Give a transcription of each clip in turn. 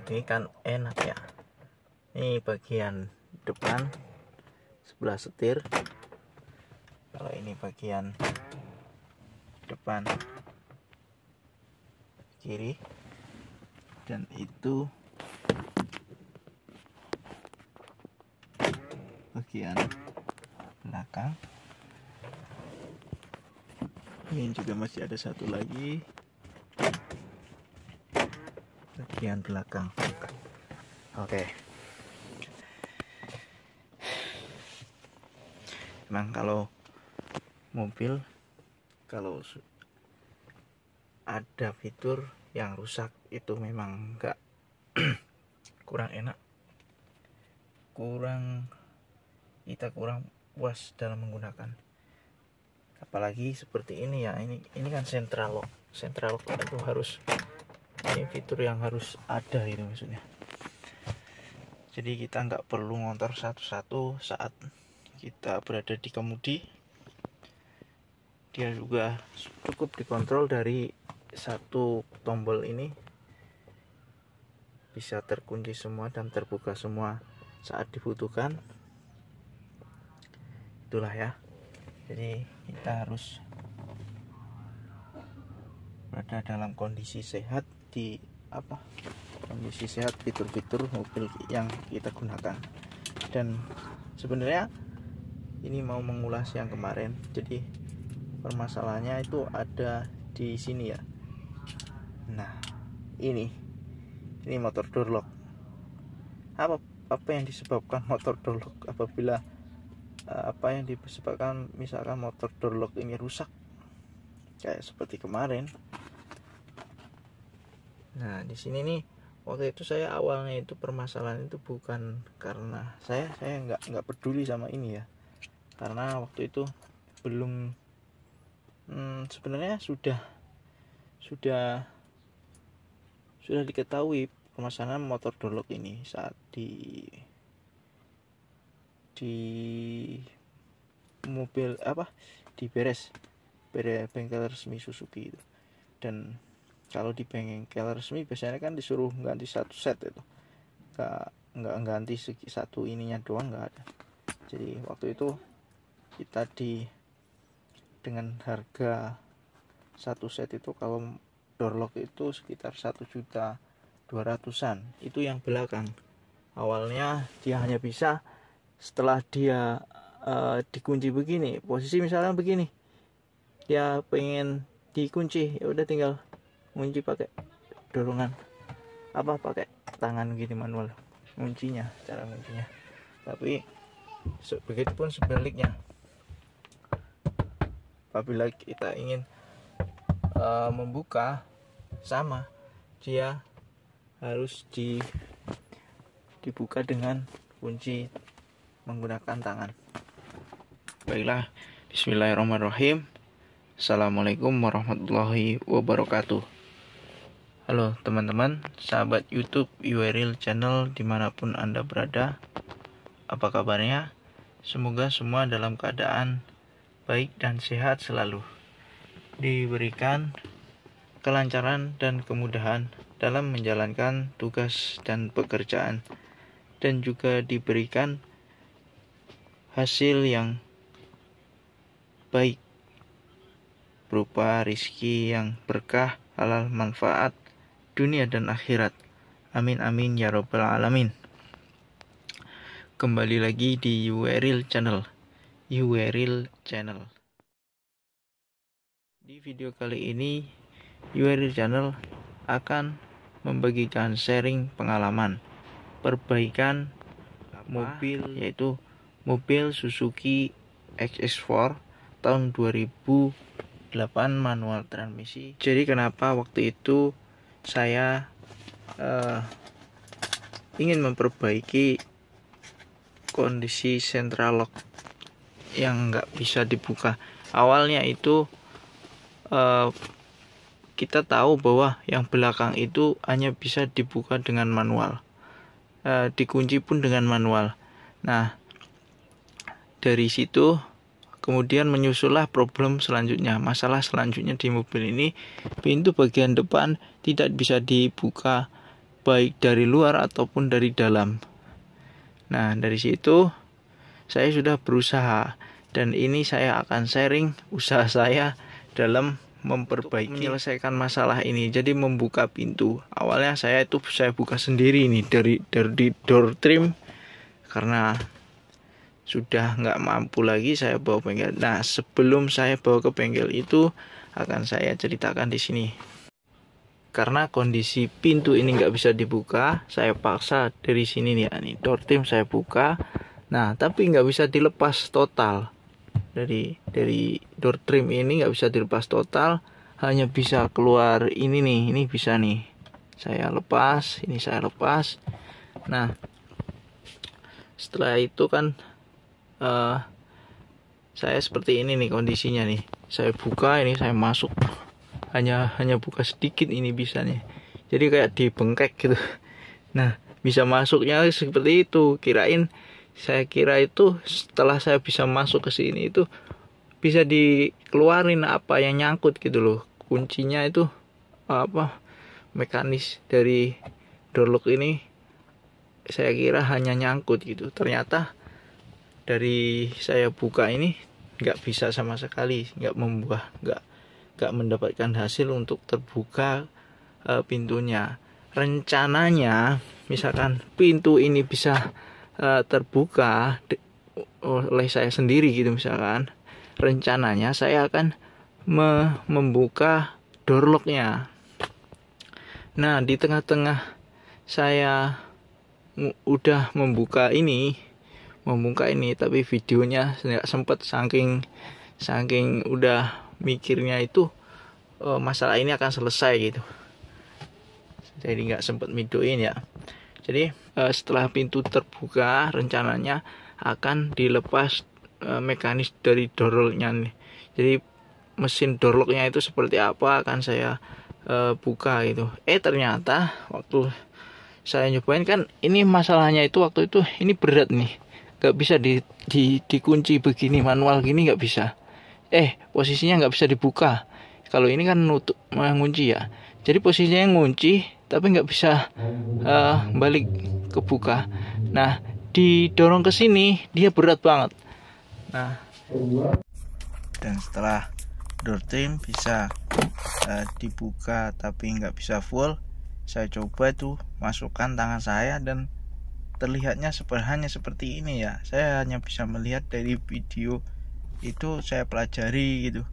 ini kan enak ya. Ini bagian depan sebelah setir. Kalau ini bagian depan kiri, dan itu bagian belakang. Ini juga masih ada satu lagi bagian belakang. Oke. Emang kalau mobil, kalau ada fitur yang rusak itu memang enggak kurang enak, kita kurang puas dalam menggunakan. Apalagi seperti ini ya, ini kan central lock itu harus, ini fitur yang harus ada itu maksudnya. Jadi kita nggak perlu ngontor satu-satu saat kita berada di kemudi. Dia juga cukup dikontrol dari satu tombol ini, bisa terkunci semua dan terbuka semua saat dibutuhkan. Itulah ya. Jadi kita harus berada dalam kondisi sehat, kondisi sehat fitur-fitur mobil yang kita gunakan. Dan sebenarnya ini mau mengulas yang kemarin. Jadi permasalahannya itu ada di sini ya. Nah, ini motor door lock. Apa yang disebabkan motor door lock? Apabila apa yang disebabkan misalkan motor door lock ini rusak kayak seperti kemarin. Nah, di sini nih, waktu itu saya awalnya itu permasalahan itu bukan karena saya nggak peduli sama ini ya, karena waktu itu belum sebenarnya sudah diketahui permasalahan motor door lock ini saat di mobil di bengkel resmi Suzuki itu. Dan kalau di bengkel resmi biasanya kan disuruh ganti satu set itu, nggak ganti satu ininya doang, nggak ada. Jadi waktu itu kita dengan harga satu set itu, kalau door lock itu sekitar 1.200.000-an. Itu yang belakang. Awalnya dia hanya bisa setelah dia dikunci begini, posisi misalnya begini, dia pengen dikunci, ya udah tinggal kunci pakai dorongan, pakai tangan gini manual kuncinya, cara kuncinya. Tapi begitupun sebaliknya. Apabila kita ingin membuka, sama, dia harus dibuka dengan kunci menggunakan tangan. Baiklah, bismillahirrahmanirrahim. Assalamualaikum warahmatullahi wabarakatuh. Halo teman-teman, sahabat YouTube URL channel dimanapun Anda berada. Apa kabarnya? Semoga semua dalam keadaan baik dan sehat selalu, diberikan kelancaran dan kemudahan dalam menjalankan tugas dan pekerjaan, dan juga diberikan hasil yang baik berupa rizki yang berkah, halal, manfaat dunia dan akhirat. Amin amin ya rabbal alamin. Kembali lagi di URL channel. Di video kali ini URL channel akan membagikan sharing pengalaman perbaikan mobil, yaitu mobil Suzuki XX4 tahun 2008 manual transmisi. Jadi kenapa waktu itu saya ingin memperbaiki kondisi central lock yang nggak bisa dibuka. Awalnya itu kita tahu bahwa yang belakang itu hanya bisa dibuka dengan manual, dikunci pun dengan manual. Nah, dari situ kemudian menyusullah problem selanjutnya. Masalah selanjutnya di mobil ini, pintu bagian depan tidak bisa dibuka baik dari luar ataupun dari dalam. Nah, dari situ saya sudah berusaha, dan ini saya akan sharing usaha saya dalam menyelesaikan masalah ini. Jadi membuka pintu. Awalnya saya buka sendiri ini dari door trim, karena sudah nggak mampu lagi saya bawa bengkel. Nah, sebelum saya bawa ke bengkel itu akan saya ceritakan di sini. Karena kondisi pintu ini nggak bisa dibuka, saya paksa dari sini nih, nih door trim saya buka. Nah, tapi nggak bisa dilepas total. Dari door trim ini nggak bisa dilepas total, hanya bisa keluar ini nih, ini bisa nih. Saya lepas, ini saya lepas. Nah, setelah itu kan saya seperti ini nih kondisinya nih. Saya buka ini, saya masuk. Hanya buka sedikit ini bisa nih. Jadi kayak dibengkek gitu. Nah, bisa masuknya seperti itu. Saya kira itu setelah saya bisa masuk ke sini itu bisa dikeluarin apa yang nyangkut gitu loh. Kuncinya itu mekanis dari door lock ini saya kira hanya nyangkut gitu. Ternyata dari saya buka ini nggak bisa sama sekali, nggak mendapatkan hasil untuk terbuka pintunya. Rencananya misalkan pintu ini bisa terbuka oleh saya sendiri gitu, misalkan rencananya saya akan membuka door locknya. Nah, di tengah-tengah saya udah membuka ini, tapi videonya nggak sempet, saking udah mikirnya itu masalah ini akan selesai gitu, jadi nggak sempet videoin ya. Jadi setelah pintu terbuka, rencananya akan dilepas mekanis dari door locknya nih. Jadi mesin door locknya itu seperti apa akan saya buka gitu. Ternyata waktu saya nyobain kan, ini masalahnya itu waktu itu ini berat nih, nggak bisa dikunci begini manual gini, nggak bisa. Posisinya nggak bisa dibuka. Kalau ini kan nutup mengunci ya, jadi posisinya ngunci tapi nggak bisa balik kebuka. Nah, didorong ke sini dia berat banget. Nah, dan setelah door trim bisa dibuka tapi nggak bisa full, saya coba tuh masukkan tangan saya dan terlihatnya hanya seperti ini ya. Saya hanya bisa melihat dari video itu, saya pelajari gitu,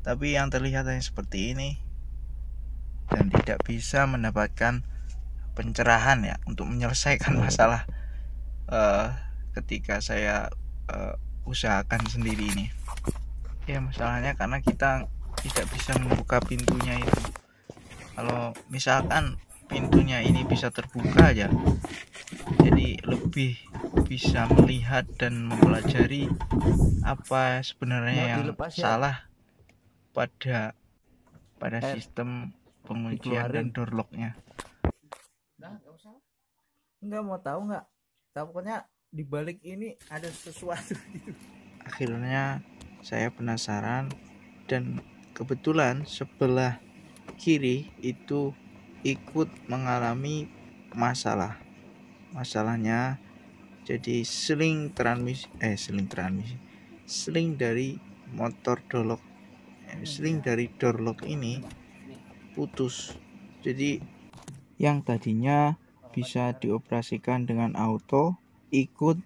tapi yang terlihat hanya seperti ini dan tidak bisa mendapatkan pencerahan ya untuk menyelesaikan masalah ketika saya usahakan sendiri ini ya. Masalahnya karena kita tidak bisa membuka pintunya itu. Kalau misalkan pintunya ini bisa terbuka aja, jadi lebih bisa melihat dan mempelajari apa sebenarnya yang salah pada sistem penguncian dan door locknya. Nggak mau tahu nggak? Pokoknya di balik ini ada sesuatu gitu. Akhirnya saya penasaran, dan kebetulan sebelah kiri itu ikut mengalami masalahnya. Jadi seling dari motor door lock, seling dari door lock ini putus. Jadi yang tadinya bisa dioperasikan dengan auto ikut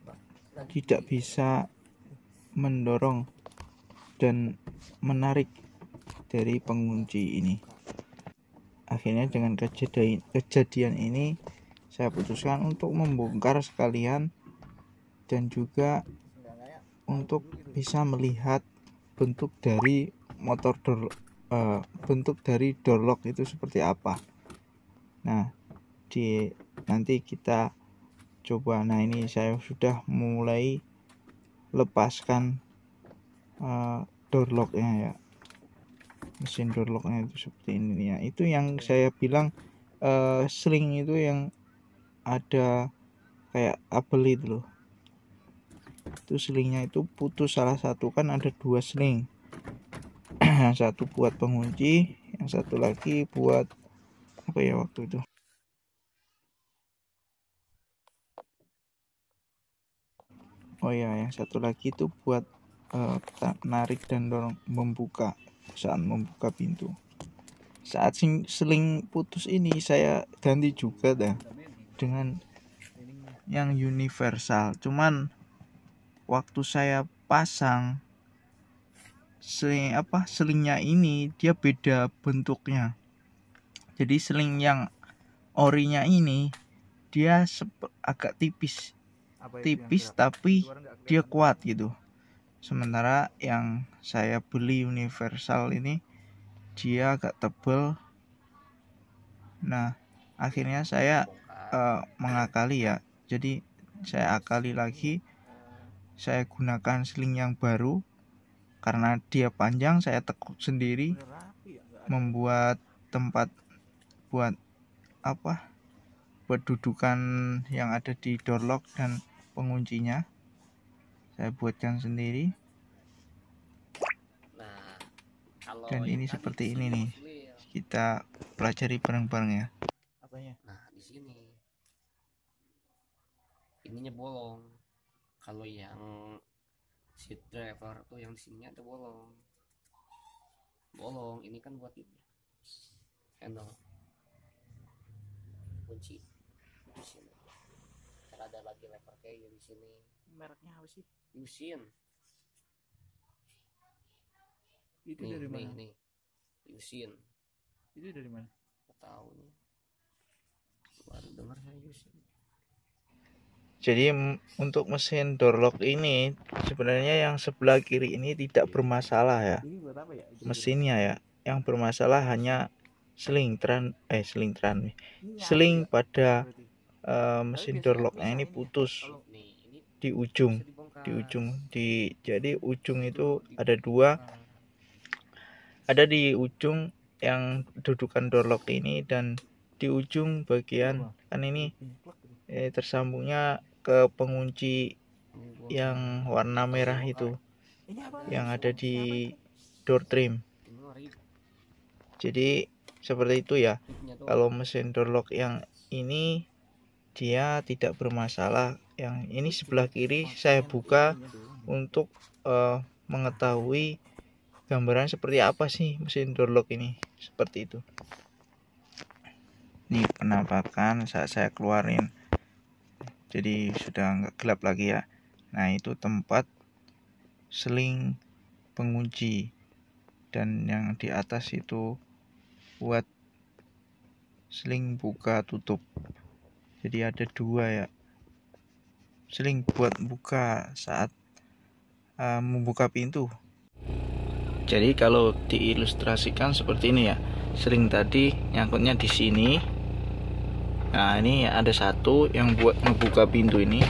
tidak bisa mendorong dan menarik dari pengunci ini. Akhirnya dengan kejadian ini saya putuskan untuk membongkar sekalian, dan juga untuk bisa melihat bentuk dari door lock itu seperti apa. Nah, nanti kita coba. Nah, ini saya sudah mulai lepaskan door locknya ya. Mesin door locknya itu seperti ini ya. Itu yang saya bilang sling itu yang ada kayak kabel itu loh. Itu slingnya itu putus salah satu, kan ada 2 sling. Yang satu buat pengunci, yang satu lagi buat apa ya waktu itu. Oh ya, yang satu lagi itu buat narik dan dorong membuka saat membuka pintu. Saat seling putus ini saya ganti juga dah dengan yang universal. Cuman waktu saya pasang selingnya ini dia beda bentuknya. Jadi seling yang orinya ini dia agak tipis tapi dia kuat gitu. Sementara yang saya beli universal ini dia agak tebal. Nah, akhirnya saya mengakali ya. Jadi saya akali lagi, saya gunakan seling yang baru. Karena dia panjang, saya tekuk sendiri, membuat tempat buat dudukan yang ada di door lock dan penguncinya. Saya buatkan sendiri. Dan ini seperti ini nih. Kita pelajari bareng-bareng ya. Apanya? Nah, di sini ininya bolong. Kalau yang seat driver tuh yang di sini ada bolong. Ini kan buat ini handle kunci di sini. Ada lagi lever kayak di sini. Mereknya apa sih? Yusin. Itu dari mana? Nih. Yusin. Itu dari mana? Nggak tahu nih. Baru dengar saya Yusin. Jadi untuk mesin door lock ini sebenarnya yang sebelah kiri ini tidak bermasalah ya. Ini buat apa ya? Mesinnya ya. Yang bermasalah hanya seling pada mesin door locknya ini putus di ujung. Jadi ujung itu ada dua. Ada di ujung yang dudukan door lock ini dan di ujung bagian kan ini tersambungnya ke pengunci yang warna merah itu yang ada di door trim. Jadi seperti itu ya. Kalau mesin door lock yang ini dia tidak bermasalah. Yang ini sebelah kiri saya buka untuk mengetahui gambaran seperti apa sih mesin door lock ini. Seperti itu. Ini penampakan saat saya keluarin. Jadi sudah nggak gelap lagi ya. Nah, itu tempat seling pengunci. Dan yang di atas itu buat seling buka tutup. Jadi ada dua ya. Seling buat buka saat membuka pintu. Jadi kalau diilustrasikan seperti ini ya. Seling tadi nyangkutnya di sini. Nah, ini ada satu yang buat ngebuka pintu ini.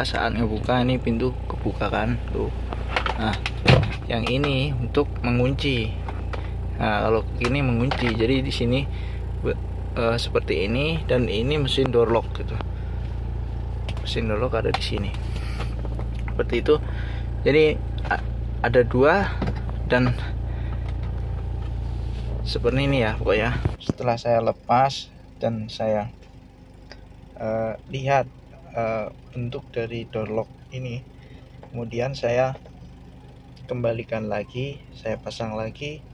Saat ngebuka ini pintu kebuka kan tuh. Nah, yang ini untuk mengunci. Nah, kalau ini mengunci. Jadi di sini seperti ini dan ini mesin door lock gitu. Mesin door lock ada di sini. Seperti itu. Jadi ada dua dan seperti ini ya pokoknya. Setelah saya lepas dan saya lihat bentuk dari door lock ini, kemudian saya kembalikan lagi, saya pasang lagi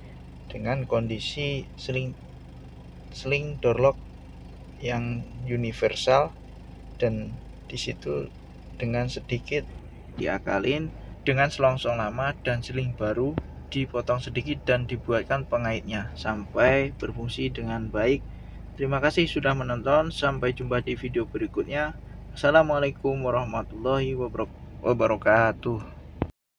dengan kondisi seling door lock yang universal, dan disitu dengan sedikit diakalin dengan selongsong lama dan seling baru dipotong sedikit dan dibuatkan pengaitnya sampai berfungsi dengan baik. Terima kasih sudah menonton, sampai jumpa di video berikutnya. Assalamualaikum warahmatullahi wabarakatuh.